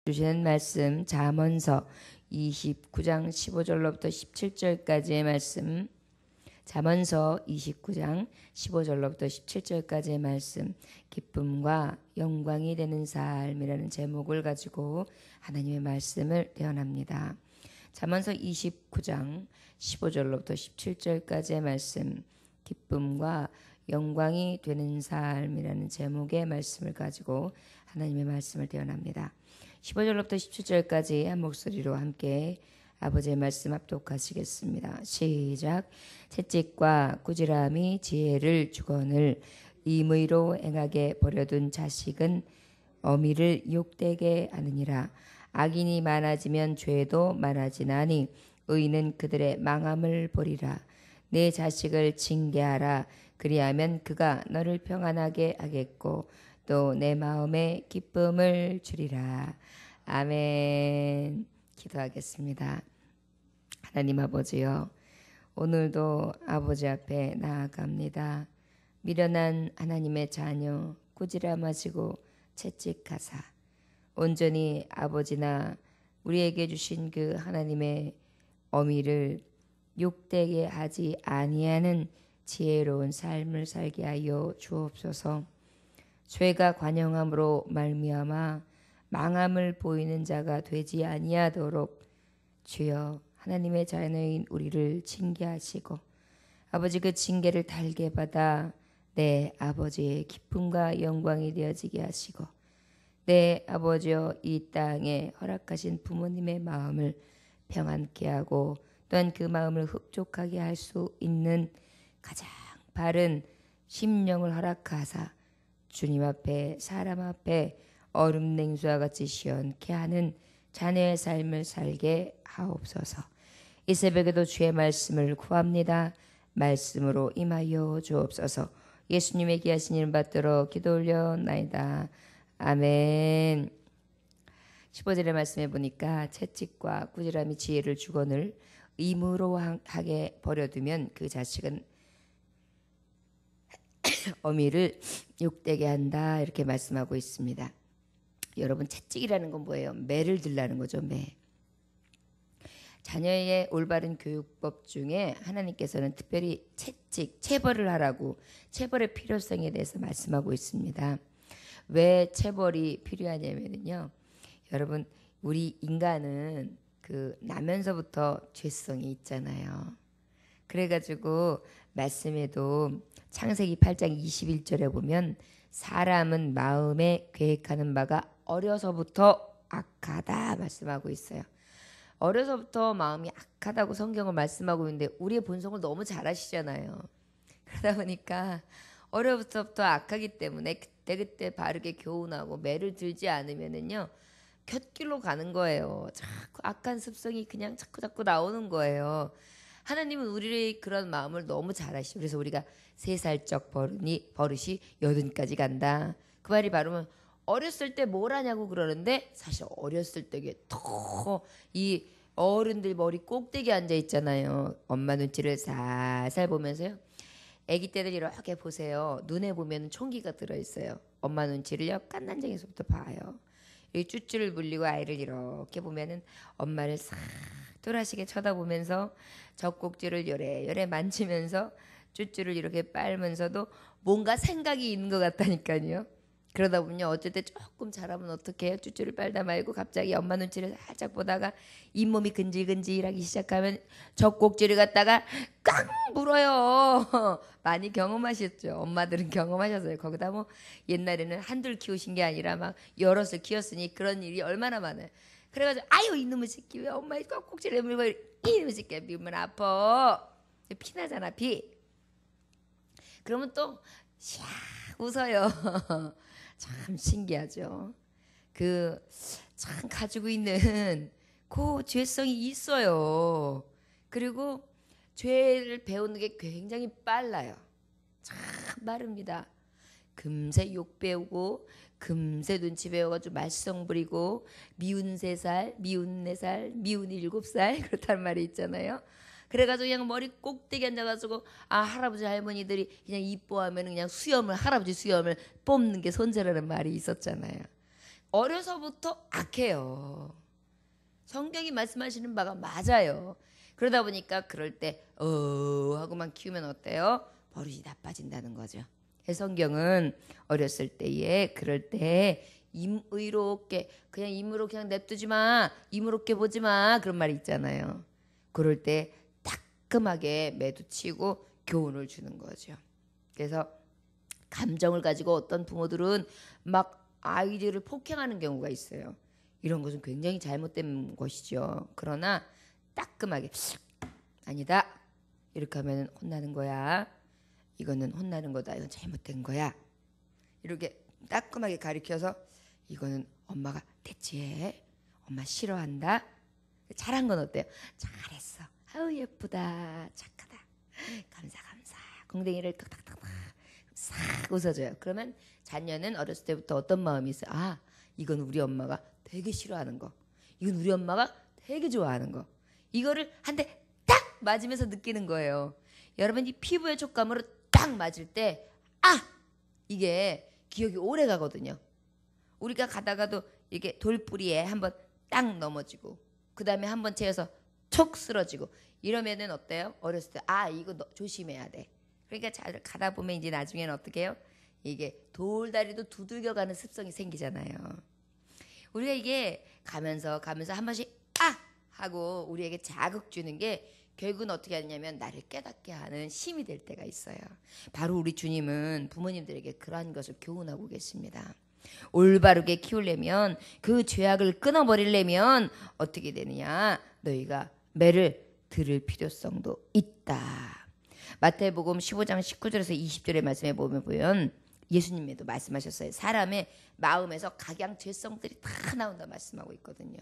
주시는 말씀 잠언서 29장 15절로부터 17절까지의 말씀, 잠언서 29장 15절로부터 17절까지의 말씀, 기쁨과 영광이 되는 삶이라는 제목을 가지고 하나님의 말씀을 대언합니다. 잠언서 29장 15절로부터 17절까지의 말씀, 기쁨과 영광이 되는 삶이라는 제목의 말씀을 가지고 하나님의 말씀을 대언합니다. 15절로부터 17절까지 한 목소리로 함께 아버지의 말씀 합독하시겠습니다. 시작. 채찍과 꾸지람이 지혜를 주거늘 임의로 행하게 버려둔 자식은 어미를 욕되게 하느니라. 악인이 많아지면 죄도 많아지나니 의인은 그들의 망함을 보리라. 내 자식을 징계하라. 그리하면 그가 너를 평안하게 하겠고 또 내 마음에 기쁨을 주리라. 아멘. 기도하겠습니다. 하나님 아버지요, 오늘도 아버지 앞에 나아갑니다. 미련한 하나님의 자녀 꾸지람하시고 채찍하사 온전히 아버지나 우리에게 주신 그 하나님의 어미를 욕되게 하지 아니하는 지혜로운 삶을 살게 하여 주옵소서. 죄가 관영함으로 말미암아 망함을 보이는 자가 되지 아니하도록 주여 하나님의 자녀인 우리를 징계하시고 아버지 그 징계를 달게 받아 내 아버지의 기쁨과 영광이 되어지게 하시고 내 아버지여 이 땅에 허락하신 부모님의 마음을 평안케 하고 또한 그 마음을 흡족하게 할 수 있는 가장 바른 심령을 허락하사 주님 앞에 사람 앞에 얼음 냉수와 같이 시원케 하는 자녀의 삶을 살게 하옵소서. 이 새벽에도 주의 말씀을 구합니다. 말씀으로 임하여 주옵소서. 예수님의 귀하신 이름 받들어 기도 올려나이다. 아멘. 15절의 말씀에 보니까 채찍과 꾸지람이 지혜를 주거늘 의무로 하게 버려두면 그 자식은 어미를 욕되게 한다, 이렇게 말씀하고 있습니다. 여러분, 채찍이라는 건 뭐예요? 매를 들라는 거죠. 매. 자녀의 올바른 교육법 중에 하나님께서는 특별히 채찍, 체벌을 하라고 체벌의 필요성에 대해서 말씀하고 있습니다. 왜 체벌이 필요하냐면요, 여러분, 우리 인간은 그 나면서부터 죄성이 있잖아요. 그래가지고 말씀에도 창세기 8장 21절에 보면 사람은 마음에 계획하는 바가 어려서부터 악하다 말씀하고 있어요. 어려서부터 마음이 악하다고 성경을 말씀하고 있는데 우리의 본성을 너무 잘 아시잖아요. 그러다 보니까 어려서부터 악하기 때문에 그때그때 바르게 교훈하고 매를 들지 않으면은요 곁길로 가는 거예요. 자꾸 악한 습성이 그냥 자꾸 나오는 거예요. 하나님은 우리의 그런 마음을 너무 잘 아시죠. 그래서 우리가 3살적 버릇이 80까지 간다. 그 말이 바로 어렸을 때 뭘 하냐고 그러는데 사실 어렸을 때에 더 이 어른들 머리 꼭대기에 앉아 있잖아요. 엄마 눈치를 살살 보면서요. 아기 때들 이렇게 보세요. 눈에 보면 총기가 들어있어요. 엄마 눈치를요 깐난쟁이서부터 봐요. 이 쭈쭈를 물리고 아이를 이렇게 보면은 엄마를 싹 뚫하시게 쳐다보면서 젖꼭지를 요래요래 만지면서 쭈쭈를 이렇게 빨면서도 뭔가 생각이 있는 것 같다니까요. 그러다 보면 어쩔 때 조금 자라면 어떻게 해요? 쭈쭈를 빨다 말고 갑자기 엄마 눈치를 살짝 보다가 잇몸이 근질근질하기 시작하면 젖꼭지를 갖다가 깡 물어요. 많이 경험하셨죠? 엄마들은 경험하셨어요. 거기다 뭐 옛날에는 한둘 키우신 게 아니라 막 여럿을 키웠으니 그런 일이 얼마나 많아요. 그래가지고 아유 이놈의 새끼 왜 엄마의 젖꼭지를 물고 이놈의 새끼 밀면 아파. 피나잖아 피. 그러면 또 샥 웃어요. 참 신기하죠. 그 참 가지고 있는 그 죄성이 있어요. 그리고 죄를 배우는 게 굉장히 빨라요. 참 빠릅니다. 금세 욕 배우고 금세 눈치 배워가지고 말썽 부리고 미운 3살, 미운 4살, 미운 7살 그렇단 말이 있잖아요. 그래가지고 그냥 머리 꼭대기 앉아가지고 할아버지 할머니들이 그냥 이뻐하면 그냥 할아버지 수염을 뽑는 게 손재라는 말이 있었잖아요. 어려서부터 악해요. 성경이 말씀하시는 바가 맞아요. 그러다 보니까 그럴 때 하고만 키우면 어때요? 버릇이 나빠진다는 거죠. 성경은 어렸을 때에 그럴 때 임의롭게 그냥 임으로 그냥 냅두지 마. 임의롭게 보지 마. 그런 말이 있잖아요. 그럴 때 따끔하게 매두치고 교훈을 주는 거죠. 그래서 감정을 가지고 어떤 부모들은 막 아이들을 폭행하는 경우가 있어요. 이런 것은 굉장히 잘못된 것이죠. 그러나 따끔하게 아니다. 이렇게 하면 혼나는 거야. 이거는 혼나는 거다. 이건 잘못된 거야. 이렇게 따끔하게 가르쳐서 이거는 엄마가 대치해. 엄마 싫어한다. 잘한 건 어때요? 잘했어. 아우 예쁘다. 착하다. 감사. 공댕이를 탁탁탁 싹 웃어줘요. 그러면 자녀는 어렸을 때부터 어떤 마음이 있어요? 아, 이건 우리 엄마가 되게 싫어하는 거. 이건 우리 엄마가 되게 좋아하는 거. 이거를 한 대 딱 맞으면서 느끼는 거예요. 여러분 이 피부의 촉감으로 딱 맞을 때 이게 기억이 오래 가거든요. 우리가 가다가도 이게 돌뿌리에 한번 딱 넘어지고 그 다음에 한번 채여서 촉 쓰러지고 이러면은 어때요? 어렸을 때 이거 조심해야 돼. 그러니까 잘 가다 보면 이제 나중에는 어떻게 해요? 이게 돌다리도 두들겨가는 습성이 생기잖아요. 우리가 이게 가면서 한 번씩 하고 우리에게 자극 주는 게 결국은 어떻게 하냐면 나를 깨닫게 하는 힘이 될 때가 있어요. 바로 우리 주님은 부모님들에게 그러한 것을 교훈하고 계십니다. 올바르게 키우려면 그 죄악을 끊어버리려면 어떻게 되느냐? 너희가 매를 들을 필요성도 있다. 마태복음 15장 19절에서 20절의 말씀에 보면 예수님도 말씀하셨어요. 사람의 마음에서 각양 죄성들이 다 나온다 말씀하고 있거든요.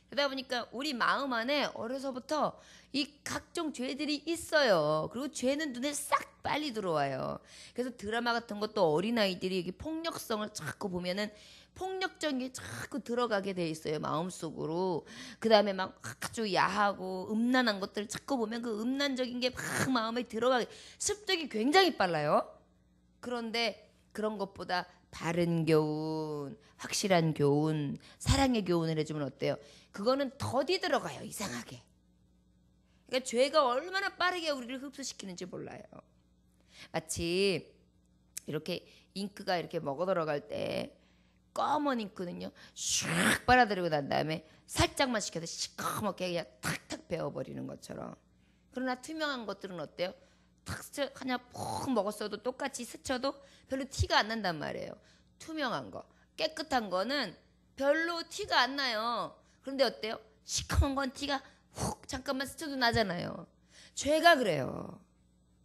그러다 보니까 우리 마음 안에 어려서부터 이 각종 죄들이 있어요. 그리고 죄는 눈에 싹 빨리 들어와요. 그래서 드라마 같은 것도 어린아이들이 폭력성을 자꾸 보면은 폭력적인 게 자꾸 들어가게 돼 있어요. 마음속으로. 그 다음에 막 아주 야하고 음란한 것들을 자꾸 보면 그 음란적인 게 막 마음에 들어가게 습득이 굉장히 빨라요. 그런데 그런 것보다 바른 교훈, 확실한 교훈, 사랑의 교훈을 해주면 어때요? 그거는 더디 들어가요. 이상하게. 그러니까 죄가 얼마나 빠르게 우리를 흡수시키는지 몰라요. 마치 이렇게 잉크가 이렇게 먹어 들어갈 때 검은 잉크는요 슉 빨아들이고 난 다음에 살짝만 식혀서 시커멓게 그냥 탁탁 베어버리는 것처럼. 그러나 투명한 것들은 어때요? 탁 그냥 푹 먹었어도 똑같이 스쳐도 별로 티가 안 난단 말이에요. 투명한 거, 깨끗한 거는 별로 티가 안 나요. 그런데 어때요? 시커먼 건 티가 훅 잠깐만 스쳐도 나잖아요. 죄가 그래요.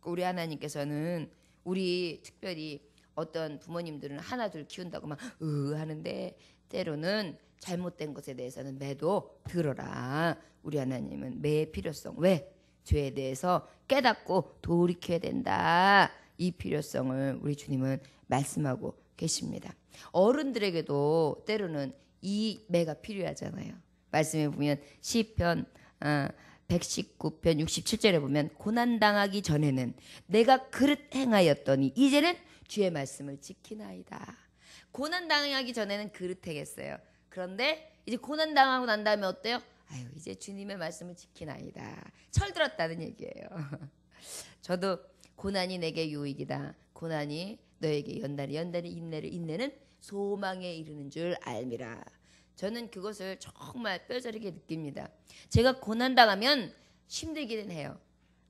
우리 하나님께서는 우리 특별히 어떤 부모님들은 하나 둘 키운다고 막 하는데 때로는 잘못된 것에 대해서는 매도 들어라. 우리 하나님은 매의 필요성. 왜? 죄에 대해서 깨닫고 돌이켜야 된다. 이 필요성을 우리 주님은 말씀하고 계십니다. 어른들에게도 때로는 이 매가 필요하잖아요. 말씀에 보면 시편 119편 67절에 보면 고난당하기 전에는 내가 그릇 행하였더니 이제는 주의 말씀을 지키나이다. 고난당하기 전에는 그릇 행했어요. 그런데 이제 고난당하고 난 다음에 어때요? 이제 주님의 말씀을 지키나이다. 철들었다는 얘기예요. 저도 고난이 내게 유익이다. 고난이 너에게 연단이 인내를 인내는 소망에 이르는 줄 알미라. 저는 그것을 정말 뼈저리게 느낍니다. 제가 고난당하면 힘들기는 해요.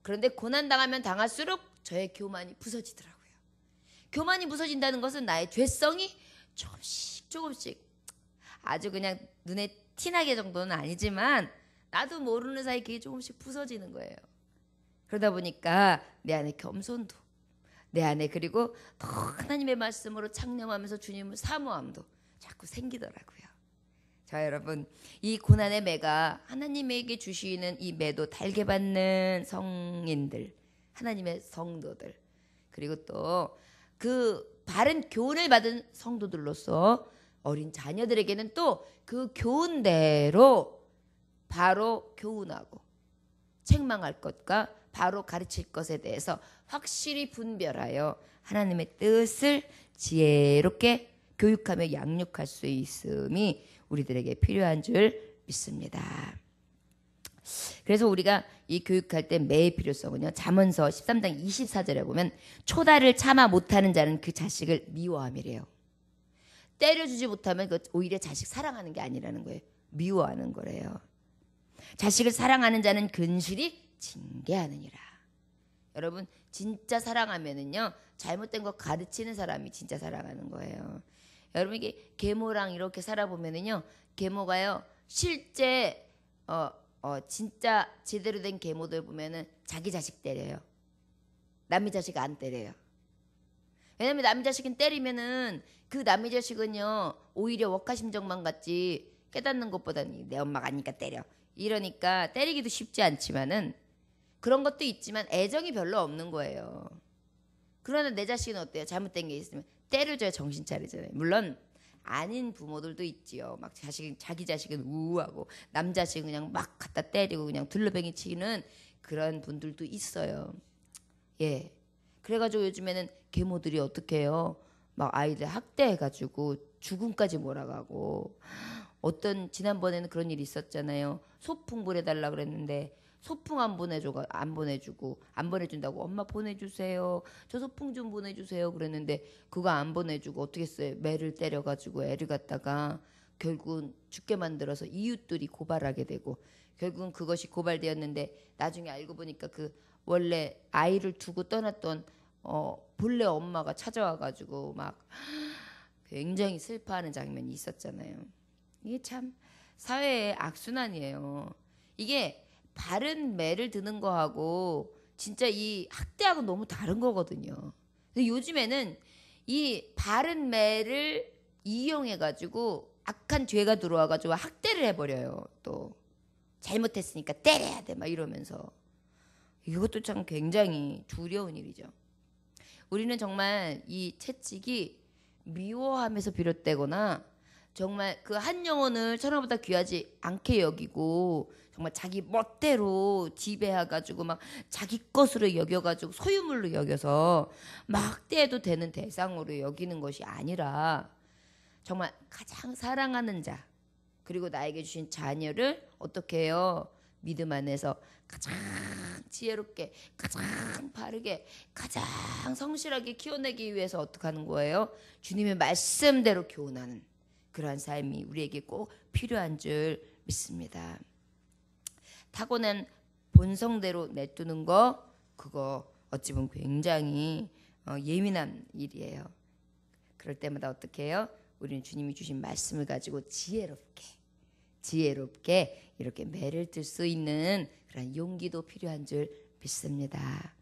그런데 고난당하면 당할수록 저의 교만이 부서지더라고요. 교만이 부서진다는 것은 나의 죄성이 조금씩 아주 그냥 눈에 티나게 정도는 아니지만 나도 모르는 사이 그게 조금씩 부서지는 거예요. 그러다 보니까 내 안에 겸손도 내 안에 그리고 더 하나님의 말씀으로 창념하면서 주님을 사모함도 자꾸 생기더라고요. 자 여러분, 이 고난의 매가 하나님에게 주시는 이 매도 달게 받는 성인들, 하나님의 성도들, 그리고 또 그 바른 교훈을 받은 성도들로서 어린 자녀들에게는 또 그 교훈대로 바로 교훈하고 책망할 것과 바로 가르칠 것에 대해서 확실히 분별하여 하나님의 뜻을 지혜롭게 교육하며 양육할 수 있음이 우리들에게 필요한 줄 믿습니다. 그래서 우리가 이 교육할 때 매의 필요성은요. 잠언서 13장 24절에 보면 초다를 참아 못하는 자는 그 자식을 미워함이래요. 때려주지 못하면 오히려 자식 사랑하는 게 아니라는 거예요. 미워하는 거래요. 자식을 사랑하는 자는 근실이 징계하느니라. 여러분 진짜 사랑하면은요 잘못된 거 가르치는 사람이 진짜 사랑하는 거예요. 여러분 이게 계모랑 이렇게 살아보면은요 계모가요 실제 진짜 제대로 된 계모들 보면은 자기 자식 때려요. 남의 자식 안 때려요. 왜냐면 남의 자식은 때리면은 그 남의 자식은요 오히려 억하심정만 갖지 깨닫는 것보다는 내 엄마가 아니니까 때려 이러니까 때리기도 쉽지 않지만은 그런 것도 있지만 애정이 별로 없는 거예요. 그러나 내 자식은 어때요? 잘못된 게 있으면 때려줘야 정신 차리잖아요. 물론 아닌 부모들도 있지요. 막 자기 자식은 우우하고 남 자식은 그냥 막 갖다 때리고 그냥 둘러뱅이 치는 그런 분들도 있어요. 예. 그래가지고 요즘에는 계모들이 어떻게 해요? 막 아이들 학대해가지고 죽음까지 몰아가고 어떤 지난번에는 그런 일이 있었잖아요. 소풍 보내달라 그랬는데 소풍 안 보내주고 안 보내준다고 엄마 보내주세요. 저 소풍 좀 보내주세요. 그랬는데 그거 안 보내주고 어떻게 했어요? 매를 때려가지고 애를 갖다가 결국은 죽게 만들어서 이웃들이 고발하게 되고 결국은 그것이 고발되었는데 나중에 알고 보니까 그 원래 아이를 두고 떠났던 본래 엄마가 찾아와가지고 막 굉장히 슬퍼하는 장면이 있었잖아요. 이게 참 사회의 악순환이에요. 이게 바른 매를 드는 거하고 진짜 이 학대하고 너무 다른 거거든요. 근데 요즘에는 이 바른 매를 이용해가지고 악한 죄가 들어와가지고 학대를 해버려요. 또 잘못했으니까 때려야 돼 막 이러면서 이것도 참 굉장히 두려운 일이죠. 우리는 정말 이 채찍이 미워함에서 비롯되거나 정말 그 한 영혼을 천하보다 귀하지 않게 여기고 정말 자기 멋대로 지배해가지고 막 자기 것으로 여겨가지고 소유물로 여겨서 막 학대해도 되는 대상으로 여기는 것이 아니라 정말 가장 사랑하는 자 그리고 나에게 주신 자녀를 어떻게 해요? 믿음 안에서 가장 지혜롭게 가장 바르게 가장 성실하게 키워내기 위해서 어떻게 하는 거예요? 주님의 말씀대로 교훈하는 그러한 삶이 우리에게 꼭 필요한 줄 믿습니다. 타고난 본성대로 내두는 거 그거 어찌 보면 굉장히 예민한 일이에요. 그럴 때마다 어떻게 해요? 우리는 주님이 주신 말씀을 가지고 지혜롭게 이렇게 매를 들 수 있는 그런 용기도 필요한 줄 믿습니다.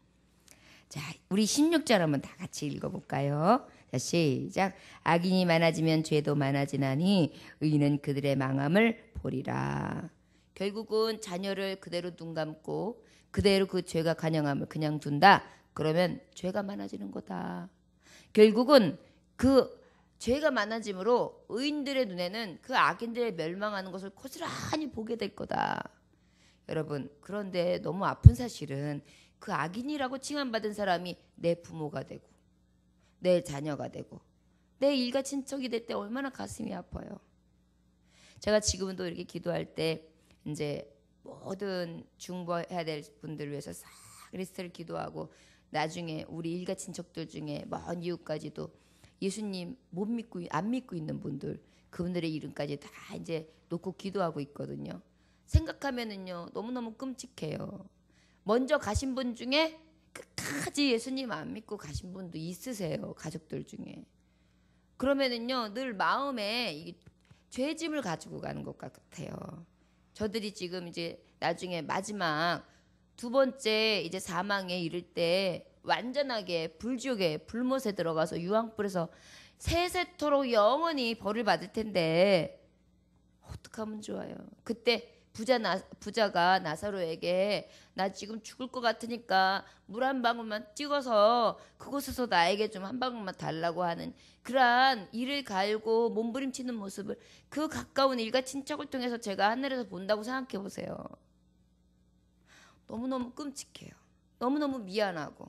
자, 우리 16절 한번 다 같이 읽어볼까요? 자, 시작. 악인이 많아지면 죄도 많아지나니 의인은 그들의 망함을 보리라. 결국은 자녀를 그대로 눈 감고 그대로 그 죄가 간영함을 그냥 둔다. 그러면 죄가 많아지는 거다. 결국은 그 죄가 많아짐으로 의인들의 눈에는 그 악인들의 멸망하는 것을 고스란히 보게 될 거다. 여러분 그런데 너무 아픈 사실은 그 악인이라고 칭함받은 사람이 내 부모가 되고 내 자녀가 되고 내 일가 친척이 될 때 얼마나 가슴이 아파요. 제가 지금도 이렇게 기도할 때 이제 모든 중보해야 될 분들을 위해서 싹 리스트를 기도하고 나중에 우리 일가 친척들 중에 먼 이웃까지도 예수님 못 믿고 안 믿고 있는 분들 그분들의 이름까지 다 이제 놓고 기도하고 있거든요. 생각하면은요 너무너무 끔찍해요. 먼저 가신 분 중에 끝까지 예수님 안 믿고 가신 분도 있으세요. 가족들 중에. 그러면은요 늘 마음에 이 죄짐을 가지고 가는 것 같아요. 저들이 지금 이제 나중에 마지막 두 번째 이제 사망에 이를 때 완전하게 불지옥에 불못에 들어가서 유황불에서 세세토록 영원히 벌을 받을 텐데 어떡하면 좋아요. 그때 부자가 나사로에게 나 지금 죽을 것 같으니까 물 한 방울만 찍어서 그곳에서 나에게 좀 한 방울만 달라고 하는 그러한 이를 갈고 몸부림치는 모습을 그 가까운 일가 친척을 통해서 제가 하늘에서 본다고 생각해 보세요. 너무너무 끔찍해요. 너무너무 미안하고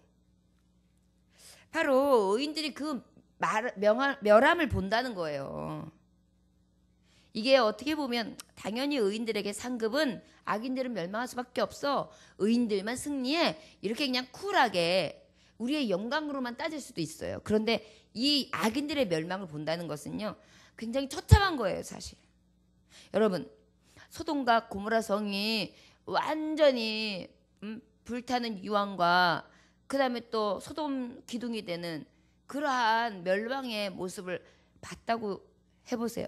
바로 의인들이 그 멸함을 본다는 거예요. 이게 어떻게 보면 당연히 의인들에게 상급은 악인들은 멸망할 수밖에 없어. 의인들만 승리해. 이렇게 그냥 쿨하게 우리의 영광으로만 따질 수도 있어요. 그런데 이 악인들의 멸망을 본다는 것은요, 굉장히 처참한 거예요, 사실. 여러분, 소돔과 고모라 성이 완전히 불타는 유황과 그 다음에 또 소돔 기둥이 되는 그러한 멸망의 모습을 봤다고 해보세요.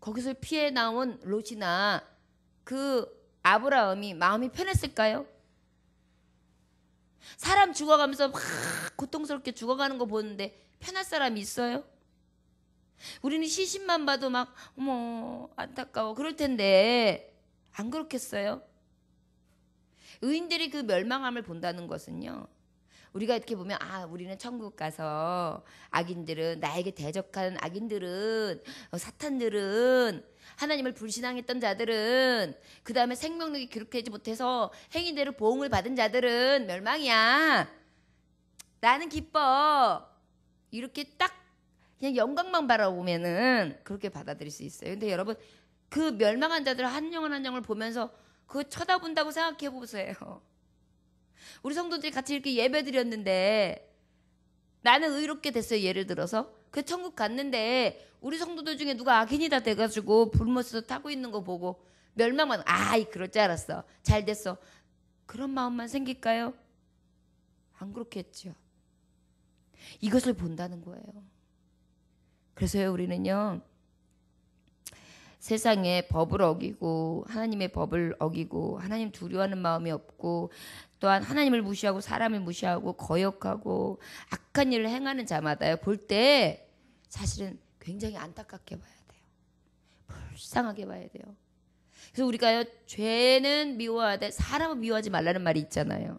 거기서 피해 나온 롯이나 그 아브라함이 마음이 편했을까요? 사람 죽어가면서 막 고통스럽게 죽어가는 거 보는데 편할 사람이 있어요? 우리는 시신만 봐도 막 어머 안타까워 그럴 텐데 안 그렇겠어요? 의인들이 그 멸망함을 본다는 것은요, 우리가 이렇게 보면 우리는 천국 가서 악인들은, 나에게 대적한 악인들은, 사탄들은, 하나님을 불신앙했던 자들은, 그 다음에 생명력이 기록되지 못해서 행위대로 보응을 받은 자들은 멸망이야. 나는 기뻐. 이렇게 딱 그냥 영광만 바라보면은 그렇게 받아들일 수 있어요. 근데 여러분, 그 멸망한 자들 한 영혼 한 영혼을 보면서 그거 쳐다본다고 생각해 보세요. 우리 성도들이 같이 이렇게 예배 드렸는데 나는 의롭게 됐어요. 예를 들어서 그 천국 갔는데 우리 성도들 중에 누가 악인이다 돼가지고 불못에서 타고 있는 거 보고 멸망만, 그럴 줄 알았어, 잘 됐어, 그런 마음만 생길까요? 안 그렇겠죠. 이것을 본다는 거예요. 그래서요, 우리는요, 세상의 법을 어기고 하나님의 법을 어기고 하나님 두려워하는 마음이 없고 또한 하나님을 무시하고 사람을 무시하고 거역하고 악한 일을 행하는 자마다요, 볼 때 사실은 굉장히 안타깝게 봐야 돼요. 불쌍하게 봐야 돼요. 그래서 우리가요, 죄는 미워하되 사람은 미워하지 말라는 말이 있잖아요.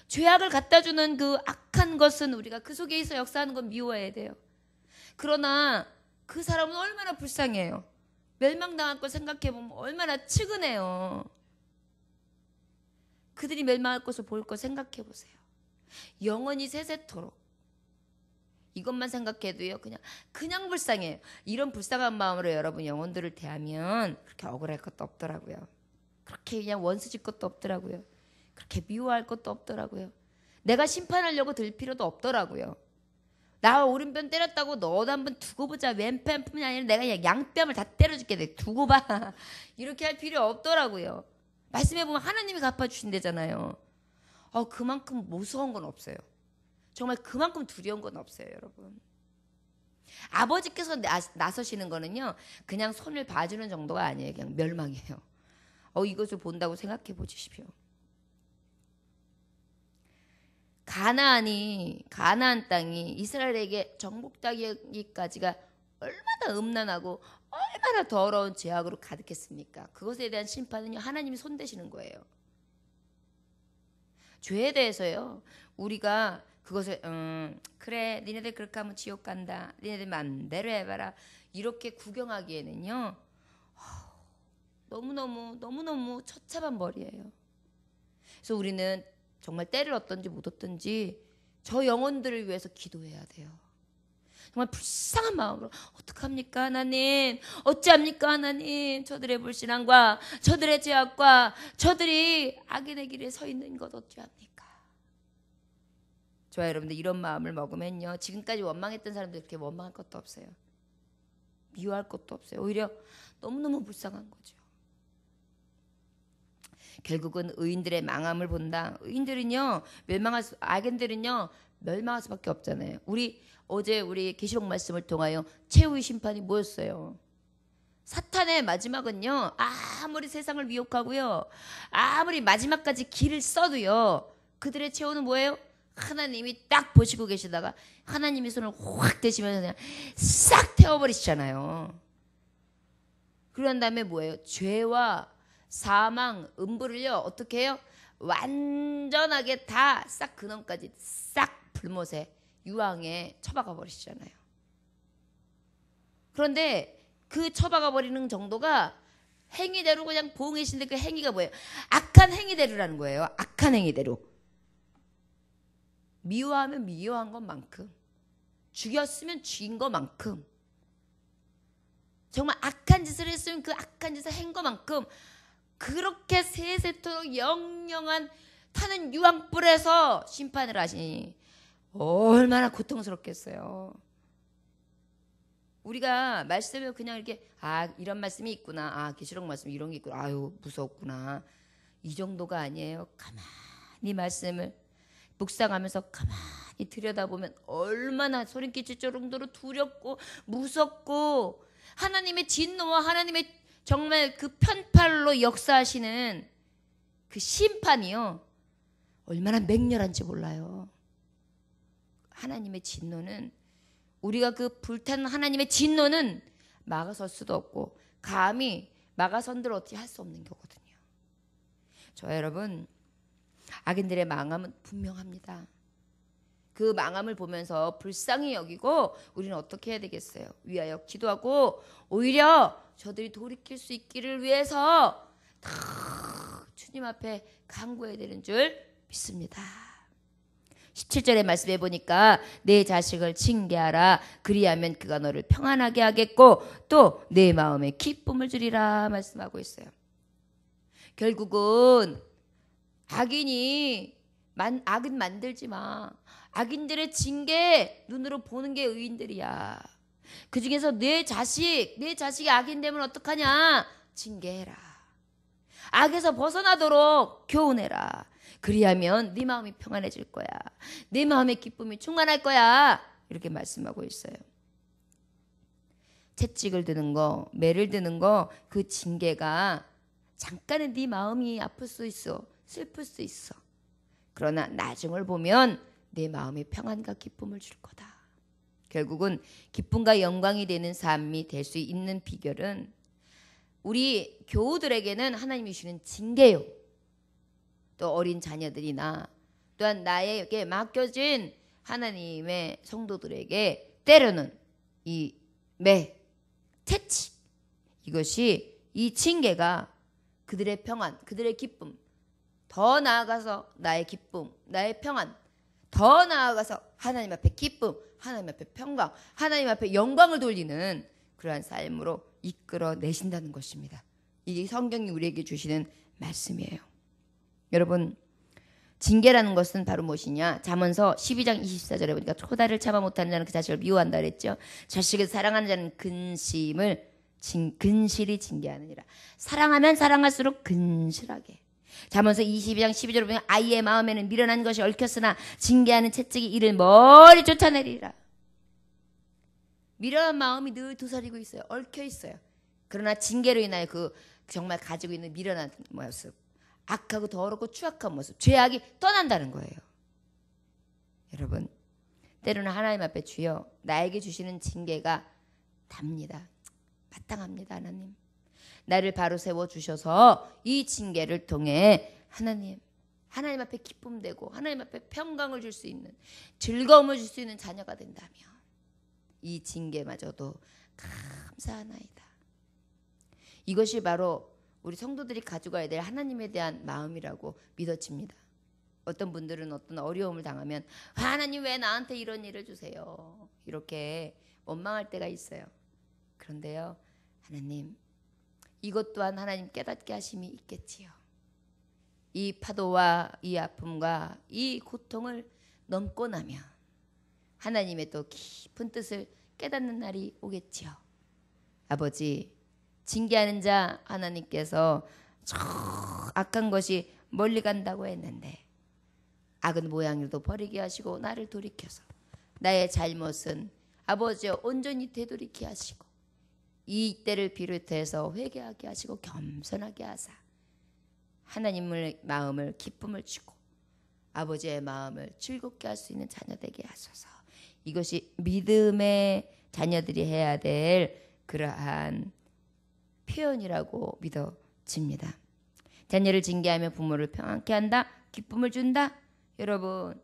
죄악을 갖다주는 그 악한 것은 우리가 그 속에서 역사하는 건 미워해야 돼요. 그러나 그 사람은 얼마나 불쌍해요. 멸망당할 걸 생각해보면 얼마나 측은해요. 그들이 멸망할 것을 볼 걸 생각해보세요. 영원히 세세토록 이것만 생각해도요, 그냥 불쌍해요. 이런 불쌍한 마음으로 여러분 영혼들을 대하면 그렇게 억울할 것도 없더라고요. 그렇게 그냥 원수질 것도 없더라고요. 그렇게 미워할 것도 없더라고요. 내가 심판하려고 들 필요도 없더라고요. 나 오른편 때렸다고 너도 한번 두고 보자. 왼편뿐이 아니라 내가 그냥 양뺨을 다 때려줄게. 내 두고 봐. 이렇게 할 필요 없더라고요. 말씀해 보면 하나님이 갚아주신대잖아요. 그만큼 무서운 건 없어요. 정말 그만큼 두려운 건 없어요, 여러분. 아버지께서 나서시는 거는요, 그냥 손을 봐주는 정도가 아니에요. 그냥 멸망이에요. 이것을 본다고 생각해 보십시오. 가나안 땅이 이스라엘에게 정복되기까지가 얼마나 음란하고 얼마나 더러운 죄악으로 가득했습니까? 그것에 대한 심판은요, 하나님이 손대시는 거예요. 죄에 대해서요, 우리가 그것을 그래 니네들 그렇게 하면 지옥 간다, 니네들 맘대로 해봐라, 이렇게 구경하기에는요, 너무너무 처참한 벌이에요. 그래서 우리는 정말 때를 얻든지 못 얻든지 저 영혼들을 위해서 기도해야 돼요. 정말 불쌍한 마음으로 어떡합니까 하나님, 어찌합니까 하나님, 저들의 불신앙과 저들의 죄악과 저들이 악인의 길에 서 있는 것 어찌합니까? 좋아요, 여러분들. 이런 마음을 먹으면요, 지금까지 원망했던 사람들 그렇게 원망할 것도 없어요. 미워할 것도 없어요. 오히려 너무너무 불쌍한 거죠. 결국은 의인들의 망함을 본다. 의인들은요, 악인들은요 멸망할 수밖에 없잖아요. 어제 우리 계시록 말씀을 통하여 최후의 심판이 뭐였어요? 사탄의 마지막은요, 아무리 세상을 미혹하고요, 아무리 마지막까지 길을 써도요, 그들의 최후는 뭐예요? 하나님이 딱 보시고 계시다가 하나님이 손을 확 대시면서 그냥 싹 태워버리시잖아요. 그런 다음에 뭐예요? 죄와 사망, 음부를요, 어떻게 해요? 완전하게 다 싹 근원까지 싹 불못에 유황에 처박아 버리시잖아요. 그런데 그 처박아 버리는 정도가 행위대로 그냥 보응해신데, 그 행위가 뭐예요? 악한 행위대로라는 거예요. 악한 행위대로. 미워하면 미워한 것만큼, 죽였으면 죽인 것만큼, 정말 악한 짓을 했으면 그 악한 짓을 한 것만큼 그렇게 세세토록 영영한 타는 유황불에서 심판을 하시니 얼마나 고통스럽겠어요. 우리가 말씀을 그냥 이렇게 이런 말씀이 있구나, 계시록 말씀 이런 게 있구나, 아유 무섭구나, 이 정도가 아니에요. 가만히 말씀을 묵상하면서 가만히 들여다보면 얼마나 소름 끼칠 정도로 두렵고 무섭고, 하나님의 진노와 하나님의 정말 그 편팔로 역사하시는 그 심판이요, 얼마나 맹렬한지 몰라요. 하나님의 진노는, 우리가 그 불타는 하나님의 진노는 막아설 수도 없고 감히 막아선들 어떻게 할 수 없는 거거든요. 저 여러분, 악인들의 망함은 분명합니다. 그 망함을 보면서 불쌍히 여기고 우리는 어떻게 해야 되겠어요? 위하여 기도하고 오히려 저들이 돌이킬 수 있기를 위해서 다 주님 앞에 간구해야 되는 줄 믿습니다. 17절의 말씀해 보니까 내 자식을 징계하라, 그리하면 그가 너를 평안하게 하겠고 또 내 마음에 기쁨을 주리라 말씀하고 있어요. 결국은 악인 만들지 마. 악인들의 징계 눈으로 보는 게 의인들이야. 그 중에서 내 자식이 악인 되면 어떡하냐? 징계해라. 악에서 벗어나도록 교훈해라. 그리하면 네 마음이 평안해질 거야. 네 마음의 기쁨이 충만할 거야. 이렇게 말씀하고 있어요. 채찍을 드는 거, 매를 드는 거, 그 징계가 잠깐은 네 마음이 아플 수 있어, 슬플 수 있어. 그러나 나중을 보면 내 마음에 평안과 기쁨을 줄 거다. 결국은 기쁨과 영광이 되는 삶이 될 수 있는 비결은 우리 교우들에게는 하나님이 주시는 징계요, 또 어린 자녀들이나 또한 나에게 맡겨진 하나님의 성도들에게 때로는 이 채찍, 이것이, 이 징계가 그들의 평안, 그들의 기쁨, 더 나아가서 나의 기쁨, 나의 평안, 더 나아가서 하나님 앞에 기쁨, 하나님 앞에 평강, 하나님 앞에 영광을 돌리는 그러한 삶으로 이끌어내신다는 것입니다. 이게 성경이 우리에게 주시는 말씀이에요. 여러분, 징계라는 것은 바로 무엇이냐? 잠언서 12장 24절에 보니까 토다를 참아 못하는 자는 그 자식을 미워한다 그랬죠. 자식을 사랑하는 자는 근실이 징계하느니라. 사랑하면 사랑할수록 근실하게. 잠언서 22장 12절에 보면 아이의 마음에는 미련한 것이 얽혔으나 징계하는 채찍이 이를 멀리 쫓아내리라. 미련한 마음이 늘 도사리고 있어요. 얽혀 있어요. 그러나 징계로 인하여 그 정말 가지고 있는 미련한 모습, 악하고 더럽고 추악한 모습, 죄악이 떠난다는 거예요. 여러분, 때로는 하나님 앞에 주여 나에게 주시는 징계가 답니다. 마땅합니다. 하나님, 나를 바로 세워주셔서 이 징계를 통해 하나님 앞에 기쁨되고 하나님 앞에 평강을 줄 수 있는, 즐거움을 줄 수 있는 자녀가 된다면 이 징계마저도 감사하나이다. 이것이 바로 우리 성도들이 가져가야 될 하나님에 대한 마음이라고 믿어집니다. 어떤 분들은 어떤 어려움을 당하면 하나님 왜 나한테 이런 일을 주세요, 이렇게 원망할 때가 있어요. 그런데요, 하나님, 이것 또한 하나님 깨닫게 하심이 있겠지요. 이 파도와 이 아픔과 이 고통을 넘고 나면 하나님의 또 깊은 뜻을 깨닫는 날이 오겠지요. 아버지, 징계하는 자 하나님께서 저 악한 것이 멀리 간다고 했는데 악은 모양일도 버리게 하시고 나를 돌이켜서 나의 잘못은 아버지여 온전히 되돌이게 하시고 이 때를 비롯해서 회개하게 하시고 겸손하게 하사 하나님의 마음을 기쁨을 주고 아버지의 마음을 즐겁게 할 수 있는 자녀 되게 하소서. 이것이 믿음의 자녀들이 해야 될 그러한 표현이라고 믿어집니다. 자녀를 징계하며 부모를 평안케 한다, 기쁨을 준다. 여러분,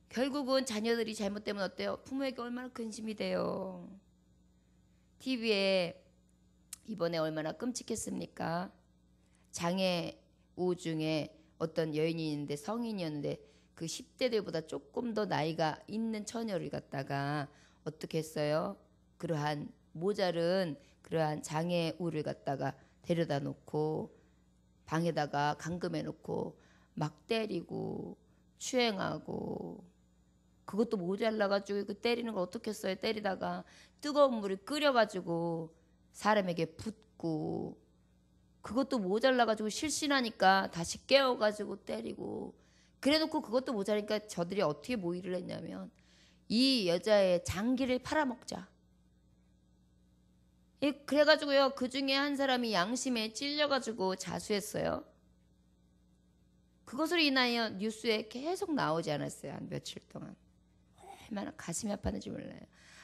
결국은 자녀들이 잘못되면 어때요? 부모에게 얼마나 근심이 돼요. TV에 이번에 얼마나 끔찍했습니까? 장애 우중에 어떤 여인이 있는데, 성인이었는데 그 10대들보다 조금 더 나이가 있는 처녀를 갖다가 어떻게 했어요? 그러한 모자른 그러한 장애우를 갖다가 데려다 놓고 방에다가 감금해 놓고 막 때리고 추행하고, 그것도 모자라가지고 그 때리는 걸 어떻게 했어요? 때리다가 뜨거운 물을 끓여가지고 사람에게 붓고, 그것도 모자라가지고 실신하니까 다시 깨워가지고 때리고, 그래놓고 그것도 모자라니까 저들이 어떻게 모의를 했냐면 이 여자의 장기를 팔아먹자. 그래가지고요, 그 중에 한 사람이 양심에 찔려가지고 자수했어요. 그것으로 인하여 뉴스에 계속 나오지 않았어요. 한 며칠 동안. 얼마나 가슴이 아팠는지 몰라요.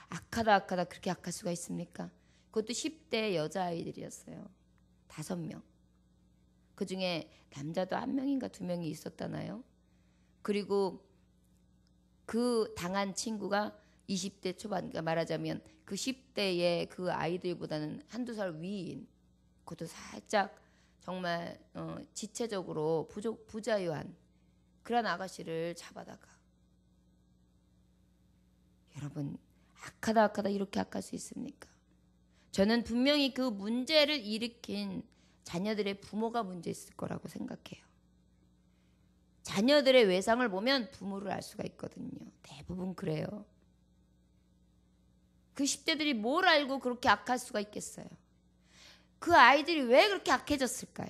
악하다 그렇게 악할 수가 있습니까? 그것도 10대 여자아이들이었어요. 5명. 그 중에 남자도 1명인가 2명이 있었다나요? 그리고 그 당한 친구가 20대 초반, 그러니까 말하자면 그 10대의 그 아이들보다는 한두 살 위인, 그것도 살짝 정말 지체적으로 부자유한 그런 아가씨를 잡아다가, 여러분 악하다 이렇게 악할 수 있습니까? 저는 분명히 그 문제를 일으킨 자녀들의 부모가 문제 있을 거라고 생각해요. 자녀들의 외상을 보면 부모를 알 수가 있거든요. 대부분 그래요. 그 10대들이 뭘 알고 그렇게 악할 수가 있겠어요? 그 아이들이 왜 그렇게 악해졌을까요?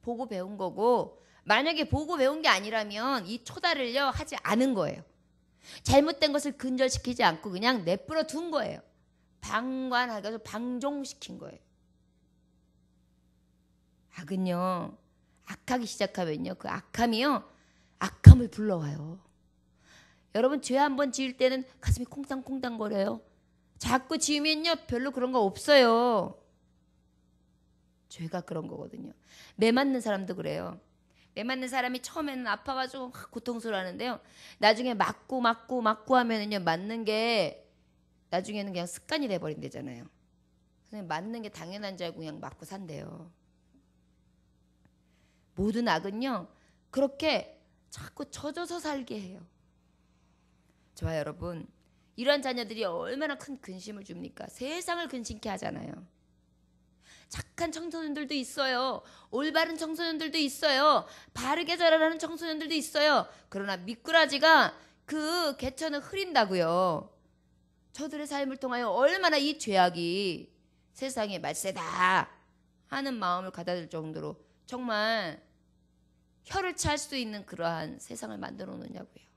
보고 배운 거고, 만약에 보고 배운 게 아니라면 이 초달을요 하지 않은 거예요. 잘못된 것을 근절시키지 않고 그냥 내버려 둔 거예요. 방관하게 방종시킨 거예요. 악은요, 악하기 시작하면요, 그 악함이요 악함을 불러와요. 여러분 죄 한번 지을 때는 가슴이 콩당콩당 거려요. 자꾸 지으면요 별로 그런 거 없어요. 죄가 그런 거거든요. 매 맞는 사람도 그래요. 매 맞는 사람이 처음에는 아파가지고 막 고통스러워하는데요, 나중에 맞고 하면은요, 맞는 게 나중에는 그냥 습관이 돼버린대잖아요. 그래서 맞는 게 당연한 줄 알고 그냥 맞고 산대요. 모든 악은요 그렇게 자꾸 젖어서 살게 해요. 저와 여러분, 이런 자녀들이 얼마나 큰 근심을 줍니까? 세상을 근심케 하잖아요. 착한 청소년들도 있어요. 올바른 청소년들도 있어요. 바르게 자라라는 청소년들도 있어요. 그러나 미꾸라지가 그 개천을 흐린다고요. 저들의 삶을 통하여 얼마나 이 죄악이 세상에 말세다 하는 마음을 가다줄 정도로 정말 혀를 찰 수 있는 그러한 세상을 만들어 놓냐고요.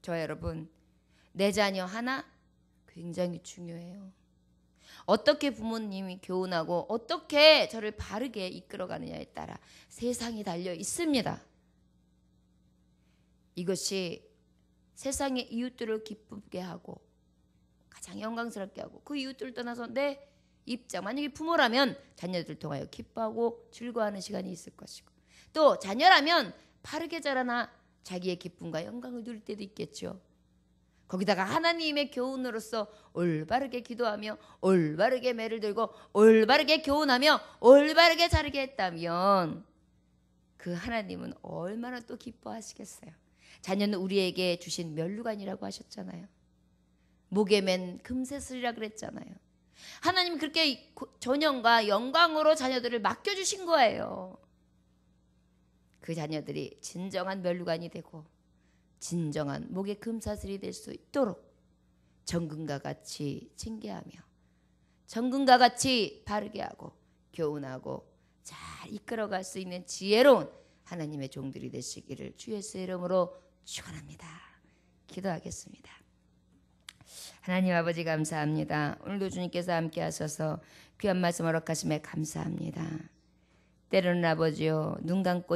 저와 여러분, 내 자녀 하나 굉장히 중요해요. 어떻게 부모님이 교훈하고 어떻게 저를 바르게 이끌어가느냐에 따라 세상이 달려 있습니다. 이것이 세상의 이웃들을 기쁘게 하고 가장 영광스럽게 하고, 그 이웃들을 떠나서 내 입장, 만약에 부모라면 자녀들을 통하여 기뻐하고 즐거워하는 시간이 있을 것이고, 또 자녀라면 바르게 자라나 자기의 기쁨과 영광을 누릴 때도 있겠죠. 거기다가 하나님의 교훈으로서 올바르게 기도하며 올바르게 매를 들고 올바르게 교훈하며 올바르게 자르게 했다면 그 하나님은 얼마나 또 기뻐하시겠어요. 자녀는 우리에게 주신 면류관이라고 하셨잖아요. 목에 맨 금새슬이라 그랬잖아요. 하나님 그렇게 존영과 영광으로 자녀들을 맡겨주신 거예요. 그 자녀들이 진정한 면류관이 되고 진정한 목의 금사슬이 될 수 있도록 정금과 같이 징계하며 정금과 같이 바르게 하고 교훈하고 잘 이끌어갈 수 있는 지혜로운 하나님의 종들이 되시기를 주 예수의 이름으로 축원합니다. 기도하겠습니다. 하나님 아버지 감사합니다. 오늘도 주님께서 함께 하셔서 귀한 말씀 허락하심에 감사합니다. 때로는 아버지요, 눈 감고